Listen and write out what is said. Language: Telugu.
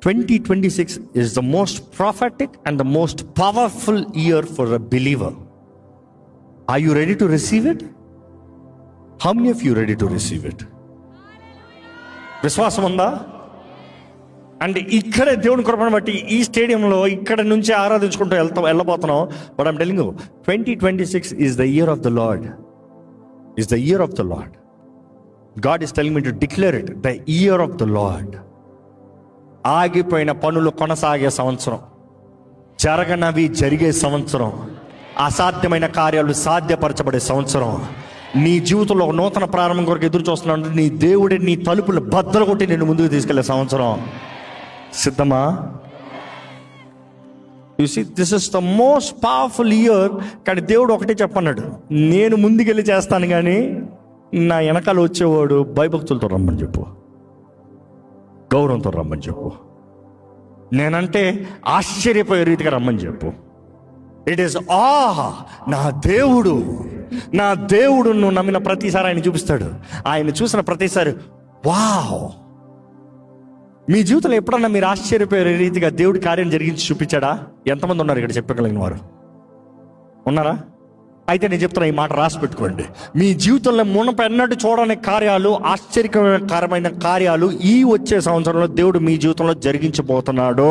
2026 is the most prophetic and the most powerful year for a believer. Are you ready to receive it? How many of you ready to receive it? విశ్వాసం ఉందా? అంటే ఇక్కడే దేవుని కృపను బట్టి ఈ స్టేడియంలో ఇక్కడ నుంచి ఆరాధించుకుంటూ వెళ్ళబోతున్నాం. But I'm telling you, 2026 is the year of the Lord. Is the year of the Lord. God is telling me to declare it, the year of the Lord. ఆగిపోయిన పనులు కొనసాగే సంవత్సరం, జరగనవి జరిగే సంవత్సరం, అసాధ్యమైన కార్యాలు సాధ్యపరచబడే సంవత్సరం. నీ జీవితంలో ఒక నూతన ప్రారంభం కొరకు ఎదురు చూస్తున్నాడు. నీ దేవుడే నీ తలుపులు బద్దలు కొట్టి నేను ముందుకు తీసుకెళ్లే సంవత్సరం. సిద్ధమా? You see, this is the most powerful year. కానీ దేవుడు ఒకటే చెప్పన్నాడు, నేను ముందుకెళ్ళి చేస్తాను, కానీ నా వెనకాల వచ్చేవాడు భయభక్తులతో రమ్మని చెప్పు, గౌరవంతో రమ్మని చెప్పు, నేనంటే ఆశ్చర్యపోయే రీతిగా రమ్మని చెప్పు. ఇట్ ఈస్ నా దేవుడు, నా దేవుడు నువ్వు నమ్మిన ప్రతిసారి ఆయన చూపిస్తాడు. ఆయన చూసిన ప్రతిసారి వావ్. మీ జీవితంలో ఎప్పుడన్నా మీరు ఆశ్చర్యపోయే రీతిగా దేవుడి కార్యం జరిగించి చూపించాడా? ఎంతమంది ఉన్నారు ఇక్కడ చెప్పగలిగిన వారు? ఉన్నారా? అయితే నేను చెప్తున్నా, ఈ మాట రాసి పెట్టుకోండి. మీ జీవితంలో మునపెన్నట్టు చూడని కార్యాలు, ఆశ్చర్యకరమైన కార్యాలు ఈ వచ్చే సంవత్సరంలో దేవుడు మీ జీవితంలో జరిగించబోతున్నాడు.